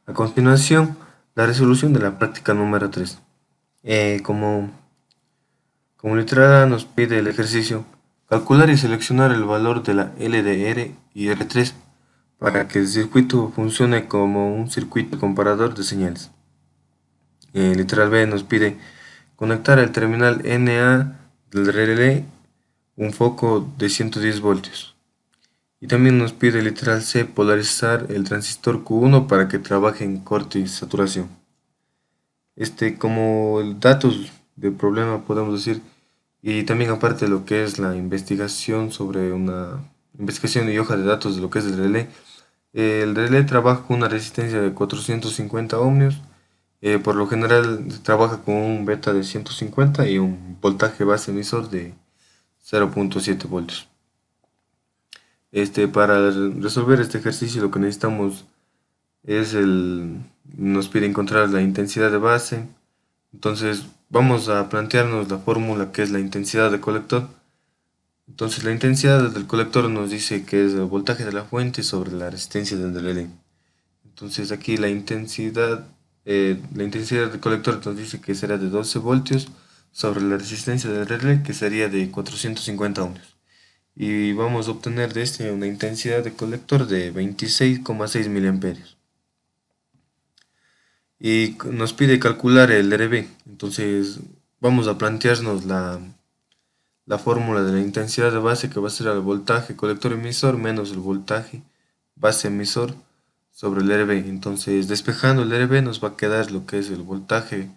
A continuación, la resolución de la práctica número 3. Como letra A nos pide el ejercicio, calcular y seleccionar el valor de la LDR y R3 para que el circuito funcione como un circuito comparador de señales. Literal B nos pide conectar al terminal NA del relé un foco de 110 voltios. Y también nos pide literal C polarizar el transistor Q1 para que trabaje en corte y saturación. Como datos de problema podemos decir, y también aparte de lo que es la investigación sobre una investigación y hoja de datos de lo que es el relé trabaja con una resistencia de 450 ohmios. Por lo general trabaja con un beta de 150 y un voltaje base emisor de 0.7 voltios. Para resolver este ejercicio lo que necesitamos nos pide encontrar la intensidad de base. Entonces vamos a plantearnos la fórmula que es la intensidad de colector. Entonces la intensidad del colector nos dice que es el voltaje de la fuente sobre la resistencia del relé. Entonces aquí la intensidad del colector nos dice que será de 12 voltios sobre la resistencia del relé que sería de 450 ohmios. Y vamos a obtener de una intensidad de colector de 26,6 miliamperios. Y nos pide calcular el RB. Entonces vamos a plantearnos la fórmula de la intensidad de base que va a ser el voltaje colector emisor menos el voltaje base emisor sobre el RB. Entonces despejando el RB nos va a quedar lo que es el voltaje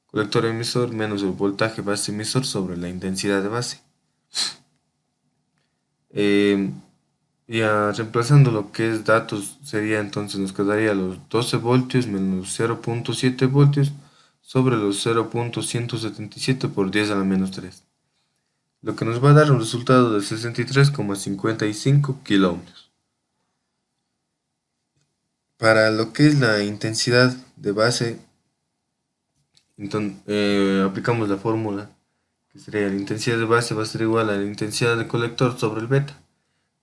colector emisor menos el voltaje base emisor sobre la intensidad de base. Eh, Reemplazando lo que es datos sería entonces nos quedaría los 12 voltios menos 0.7 voltios sobre los 0.177 por 10 a la menos 3, lo que nos va a dar un resultado de 63,55 kiloohmios. Para lo que es la intensidad de base, entonces, aplicamos la fórmula que sería la intensidad de base va a ser igual a la intensidad de colector sobre el beta,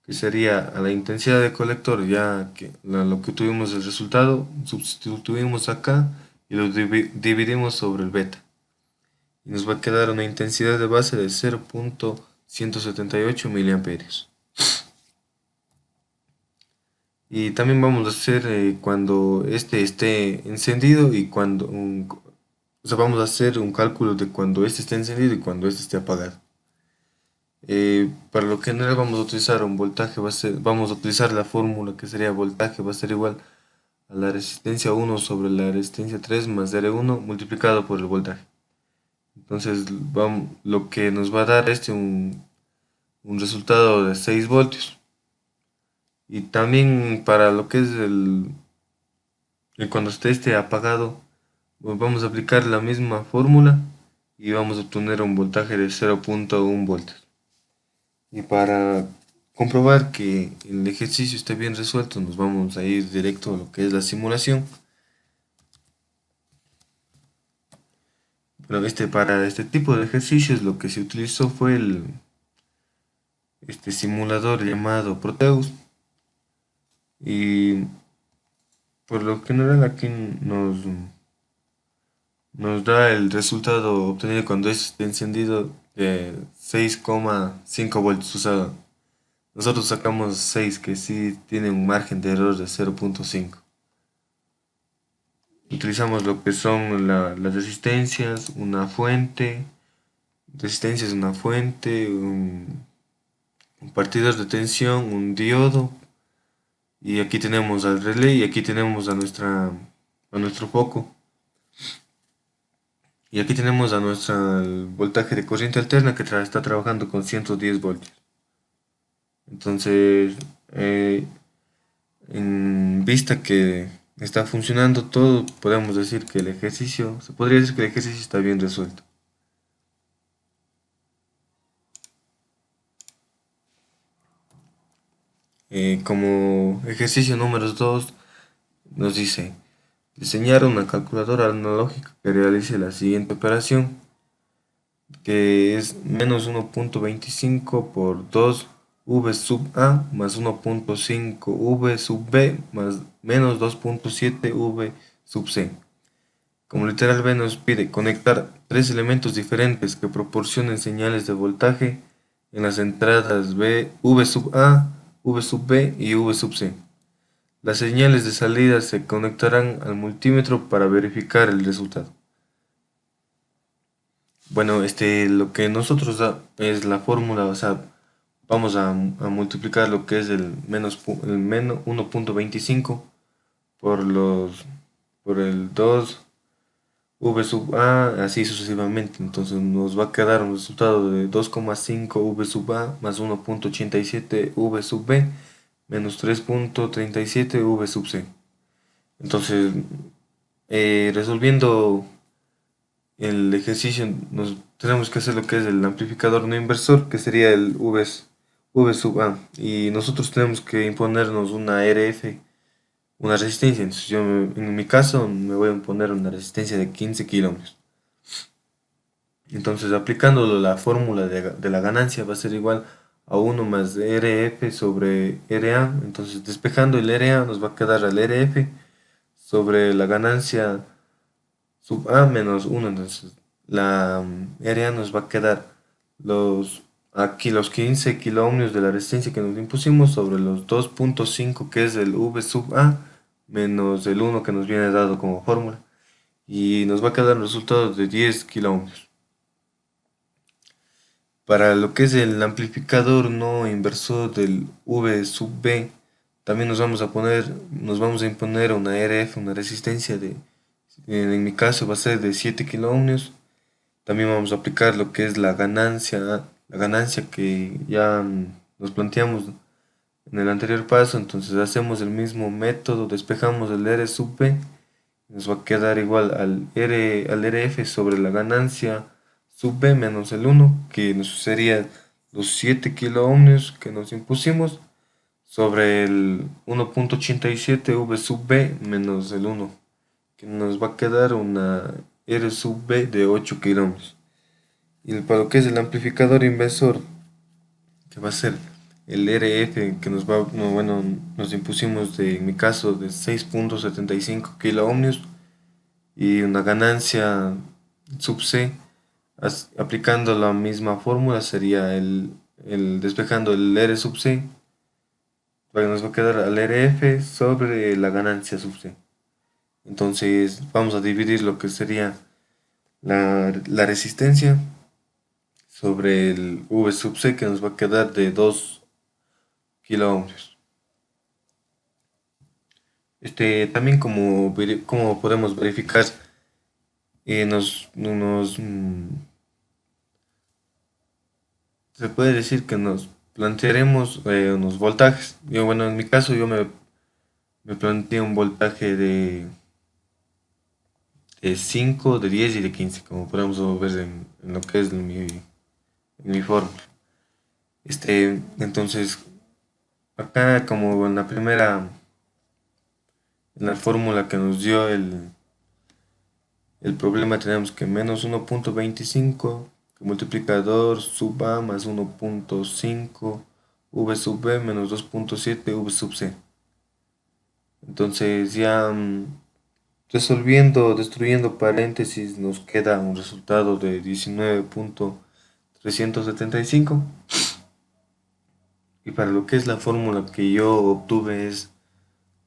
que sería a la intensidad de colector, ya que lo que tuvimos el resultado, sustituimos acá y lo dividimos sobre el beta. Y nos va a quedar una intensidad de base de 0.178 miliamperios. Y también vamos a hacer cuando este esté encendido y o sea, vamos a hacer un cálculo de cuando este esté encendido y cuando este esté apagado. Para lo general vamos a utilizar un voltaje, vamos a utilizar la fórmula que sería voltaje va a ser igual a la resistencia 1 sobre la resistencia 3 más R1 multiplicado por el voltaje. Entonces lo que nos va a dar un resultado de 6 voltios. Y también para lo que es cuando esté apagado, pues vamos a aplicar la misma fórmula y vamos a obtener un voltaje de 0.1 voltios. Y para comprobar que el ejercicio esté bien resuelto, nos vamos a ir directo a lo que es la simulación. Pero para este tipo de ejercicios lo que se utilizó fue este simulador llamado Proteus. Y por lo general aquí nos da el resultado obtenido cuando esté encendido de 6,5 voltios. O sea, nosotros sacamos 6 que sí tiene un margen de error de 0.5. Utilizamos lo que son las resistencias, una fuente, un partidor de tensión, un diodo, y aquí tenemos al relé y aquí tenemos a nuestro foco. Y aquí tenemos a nuestro voltaje de corriente alterna que está trabajando con 110 voltios. Entonces, en vista que está funcionando todo, podemos decir que se podría decir que el ejercicio está bien resuelto. Como ejercicio número 2 nos dice diseñar una calculadora analógica que realice la siguiente operación, que es menos 1.25 por 2 V sub A más 1.5 V sub B más menos 2.7 V sub C. Como literal B nos pide conectar tres elementos diferentes que proporcionen señales de voltaje en las entradas V sub A, V sub B y V sub C. Las señales de salida se conectarán al multímetro para verificar el resultado. Bueno, lo que nosotros da es la fórmula, o sea, vamos a multiplicar lo que es el menos 1.25 por el 2 V sub A, así sucesivamente. Entonces nos va a quedar un resultado de 2,5 V sub A más 1.87 V sub B menos 3.37 V sub C. Entonces, resolviendo el ejercicio, tenemos que hacer lo que es el amplificador no inversor, que sería el V sub A. Y nosotros tenemos que imponernos una RF, una resistencia. Entonces en mi caso me voy a imponer una resistencia de 15 kilómetros. Entonces aplicando la fórmula de la ganancia va a ser igual a 1 más RF sobre RA. Entonces despejando el RA nos va a quedar el RF sobre la ganancia sub A menos 1. Entonces la RA nos va a quedar aquí los 15 kiloohmios de la resistencia que nos impusimos sobre los 2.5 que es el V sub A menos el 1 que nos viene dado como fórmula. Y nos va a quedar un resultado de 10 kiloohmios. Para lo que es el amplificador no inversor del V sub B, también nos vamos a imponer una RF, una resistencia en mi caso va a ser de 7 kiloohmios. También vamos a aplicar lo que es la ganancia que ya nos planteamos en el anterior paso. Entonces hacemos el mismo método, despejamos el R sub B, nos va a quedar igual al RF sobre la ganancia sub B menos el 1, que nos sería los 7 kiloohmios que nos impusimos, sobre el 1.87 V sub B menos el 1, que nos va a quedar una R sub B de 8 kiloohmios. Y para lo que es el amplificador inversor, que va a ser el RF, que nos impusimos en mi caso de 6.75 kiloohmios, y una ganancia sub C, aplicando la misma fórmula sería despejando el R sub C, nos va a quedar al RF sobre la ganancia sub C. Entonces vamos a dividir lo que sería la resistencia sobre el V sub C, que nos va a quedar de 2 kiloohmios. También como podemos verificar, se puede decir que nos plantearemos unos voltajes. En mi caso yo me planteé un voltaje de 5, de 10 y de 15, como podemos ver en lo que es en mi fórmula. Entonces, acá como en la fórmula que nos dio el problema, tenemos que menos 1.25 multiplicador sub A más 1.5 V sub B menos 2.7 V sub C. Entonces ya destruyendo paréntesis, nos queda un resultado de 19.375. Y para lo que es la fórmula que yo obtuve es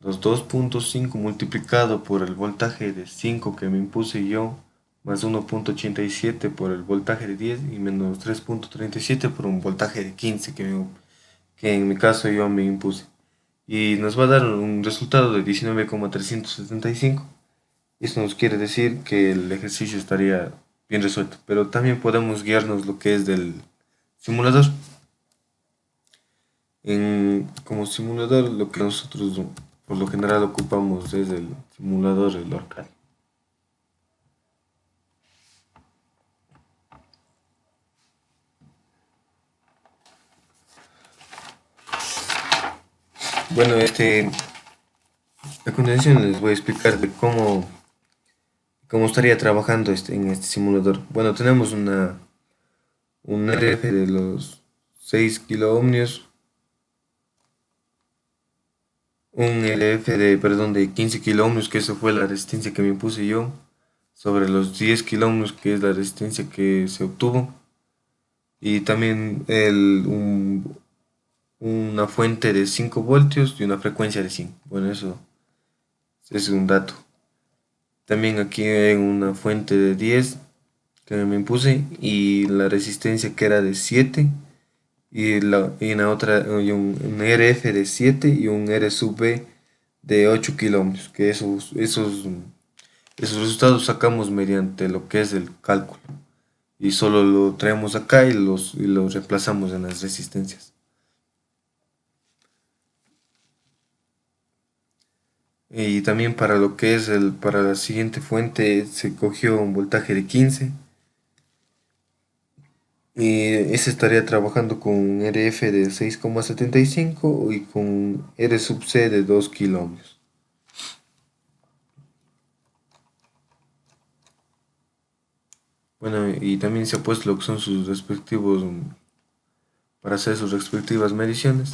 los 2.5 multiplicado por el voltaje de 5 que me impuse yo, más 1.87 por el voltaje de 10 y menos 3.37 por un voltaje de 15 que en mi caso yo me impuse. Y nos va a dar un resultado de 19.375. Esto nos quiere decir que el ejercicio estaría bien resuelto, pero también podemos guiarnos lo que es del simulador. Como simulador, lo que nosotros por lo general ocupamos es el simulador, el local. Bueno, a continuación les voy a explicar de cómo estaría trabajando en este simulador. Bueno, tenemos un RF de los 6 kiloohmios un LF de 15 kilómetros, que eso fue la resistencia que me impuse yo, sobre los 10 kilómetros, que es la resistencia que se obtuvo, y también una fuente de 5 voltios y una frecuencia de 5. Bueno, eso es un dato. También aquí hay una fuente de 10 que me impuse, y la resistencia que era de 7, y en la otra y un RF de 7 y un R sub B de 8 kilómetros, que esos resultados sacamos mediante lo que es el cálculo, y solo lo traemos acá y los reemplazamos en las resistencias. Y también para lo que es para la siguiente fuente se cogió un voltaje de 15, y ese estaría trabajando con un RF de 6,75 y con un R sub C de 2 kilómetros. Bueno, y también se ha puesto lo que son sus respectivos, para hacer sus respectivas mediciones.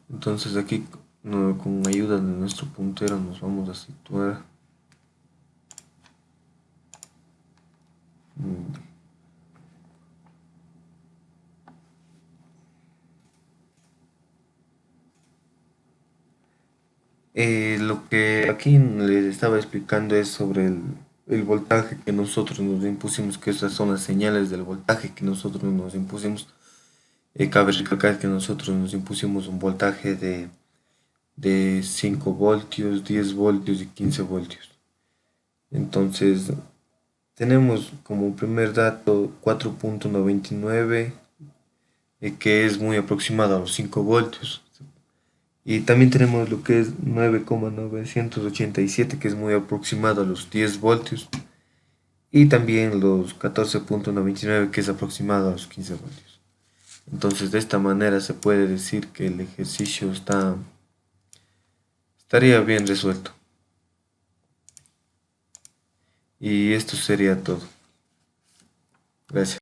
Entonces aquí, con ayuda de nuestro puntero, nos vamos a situar. mm, lo que aquí les estaba explicando es sobre el voltaje que nosotros nos impusimos, que esas son las señales del voltaje que nosotros nos impusimos. Cabe recalcar que nosotros nos impusimos un voltaje de 5 voltios, 10 voltios y 15 voltios. Entonces, tenemos como primer dato 4,99, que es muy aproximado a los 5 voltios. Y también tenemos lo que es 9,987, que es muy aproximado a los 10 voltios. Y también los 14,99, que es aproximado a los 15 voltios. Entonces, de esta manera se puede decir que el ejercicio estaría bien resuelto. Y esto sería todo. Gracias.